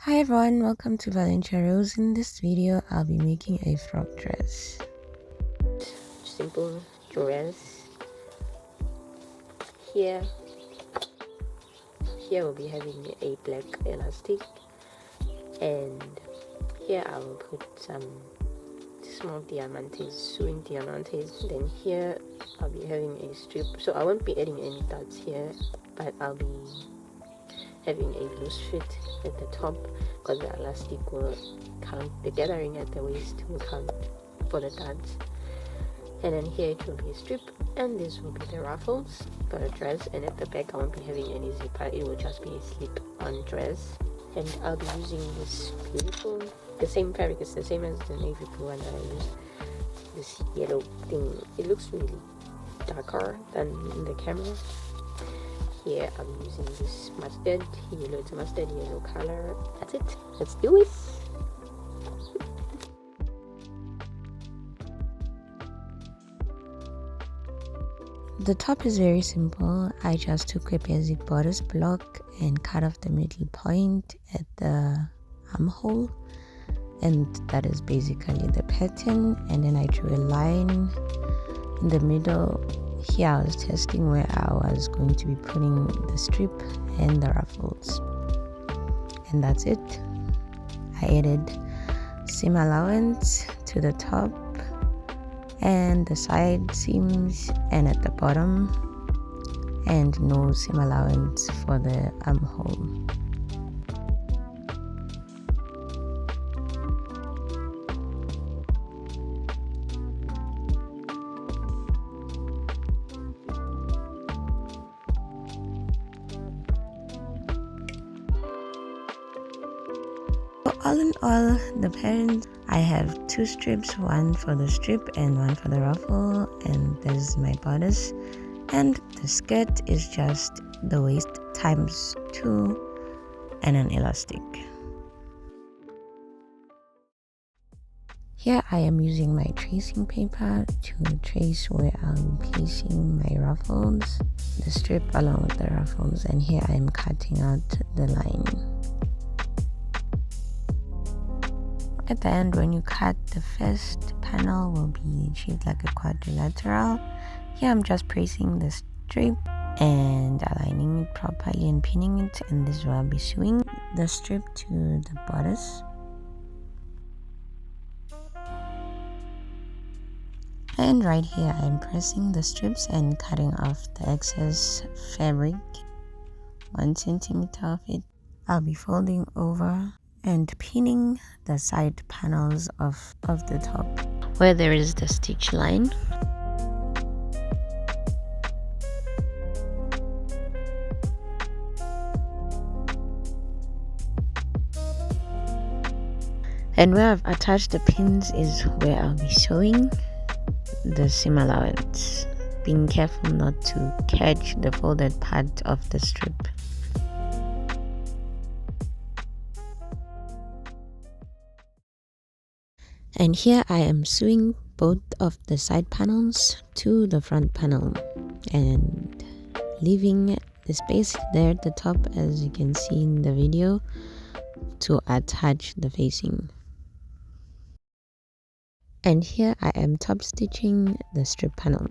Hi everyone, welcome to Valenciaros. In this video, I'll be making a frock dress. Simple dress. Here we'll be having a black elastic, and here I will put some small diamantes, sewing diamantes. Then here I'll be having a strip, so I won't be adding any dots here, but I'll be having a loose fit at the top because the elastic will count, the gathering at the waist will count for the dots. And then here it will be a strip, and this will be the ruffles for the dress. And at the back I won't be having any zipper, it will just be a slip-on dress. And I'll be using this beautiful, the same fabric, it's the same as the navy blue one that I used, this yellow thing. It looks really darker than in the camera. Here I'm using this mustard yellow, it's a mustard yellow color. That's it, let's do it. The top is very simple. I just took a basic bodice block and cut off the middle point at the armhole, and that is basically the pattern. And then I drew a line in the middle. Here I was testing where I was going to be putting the strip and the ruffles, and that's it. I added seam allowance to the top and the side seams and at the bottom, and no seam allowance for the armhole. All in all, the pattern, I have two strips, one for the strip and one for the ruffle, and this is my bodice. And the skirt is just the waist times 2 and an elastic. Here I am using my tracing paper to trace where I'm placing my ruffles, the strip along with the ruffles, and here I am cutting out the line. At the end, when you cut, the first panel will be shaped like a quadrilateral. Here I'm just pressing the strip and aligning it properly and pinning it, and this will be sewing the strip to the bodice. And right here I'm pressing the strips and cutting off the excess fabric, 1 centimeter of it. I'll be folding over and pinning the side panels of the top where there is the stitch line. And where I've attached the pins is where I'll be sewing the seam allowance, being careful not to catch the folded part of the strip. And here I am sewing both of the side panels to the front panel and leaving the space there at the top, as you can see in the video, to attach the facing. And here I am top stitching the strip panel.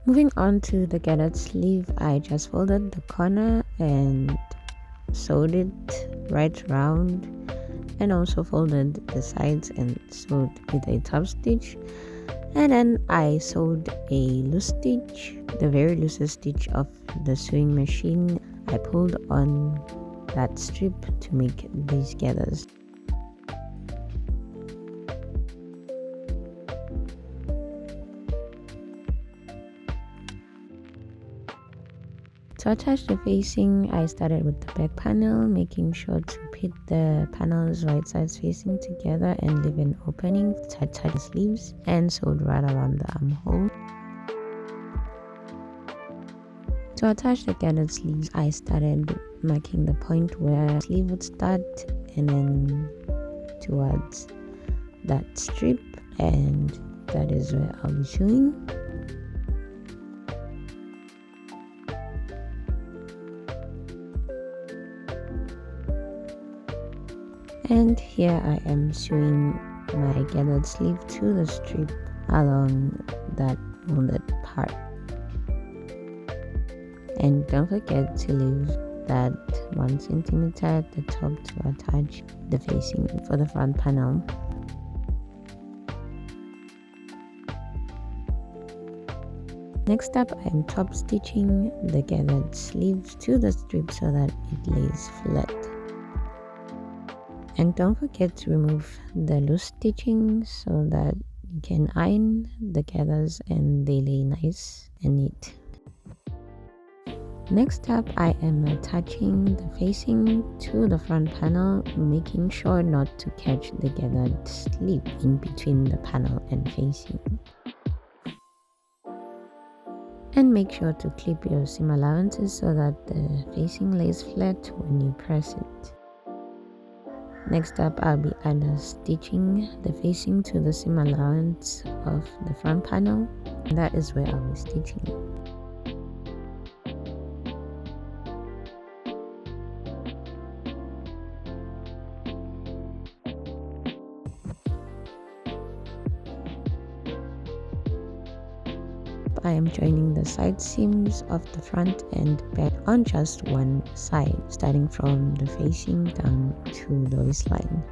Moving on to the gathered sleeve, I just folded the corner and sewed it right round, and also folded the sides and sewed with a top stitch. And then I sewed a loose stitch, the very loosest stitch of the sewing machine. I pulled on that strip to make these gathers. To attach the facing, I started with the back panel, making sure to pit the panels right sides facing together and leave an opening to attach the sleeves, and sewed right around the armhole. To attach the gathered sleeves, I started marking the point where the sleeve would start, and then towards that strip, and that is where I'll be sewing. And here I am sewing my gathered sleeve to the strip along that molded part. And don't forget to leave that 1 centimeter at the top to attach the facing for the front panel. Next up, I am top stitching the gathered sleeve to the strip so that it lays flat. And don't forget to remove the loose stitching so that you can iron the gathers and they lay nice and neat. Next up, I am attaching the facing to the front panel, making sure not to catch the gathered sleeve in between the panel and facing. And make sure to clip your seam allowances so that the facing lays flat when you press it. Next up, I'll be under stitching the facing to the seam allowance of the front panel, and that is where I'll be stitching. I am joining the side seams of the front and back on just one side, starting from the facing down to the waistline.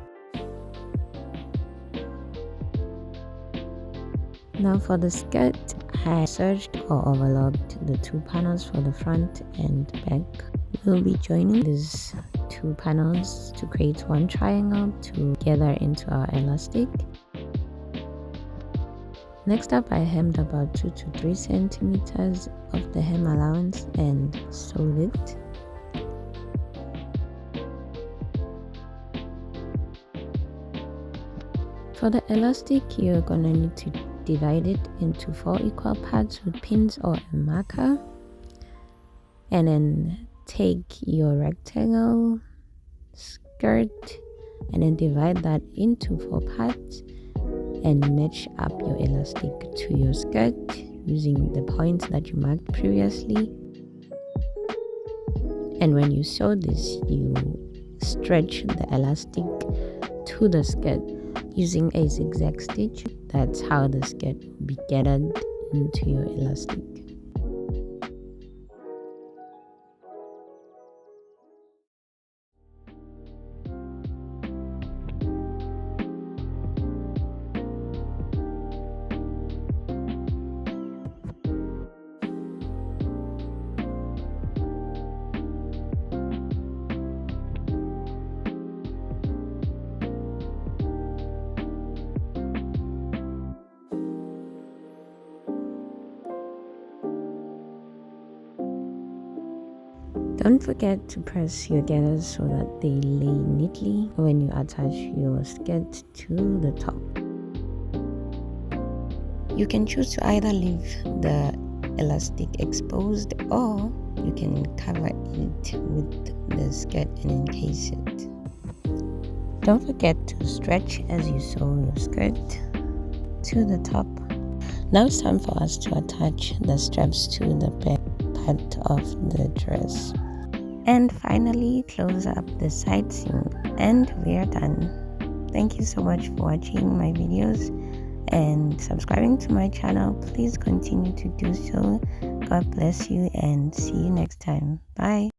Now for the skirt, I serged or overlocked the 2 panels for the front and back. We'll be joining these 2 panels to create one triangle to gather into our elastic. Next up, I hemmed about 2 to 3 centimeters of the hem allowance and sewed it. For the elastic, you're gonna need to divide it into 4 equal parts with pins or a marker, and then take your rectangle skirt and then divide that into 4 parts and match up your elastic to your skirt using the points that you marked previously. And when you sew this, you stretch the elastic to the skirt using a zigzag stitch. That's how the skirt will be gathered into your elastic. Don't forget to press your gathers so that they lay neatly when you attach your skirt to the top. You can choose to either leave the elastic exposed or you can cover it with the skirt and encase it. Don't forget to stretch as you sew your skirt to the top. Now it's time for us to attach the straps to the back part of the dress. And finally close up the side seam and we are done. Thank you so much for watching my videos and subscribing to my channel. Please continue to do so. God bless you and see you next time. Bye.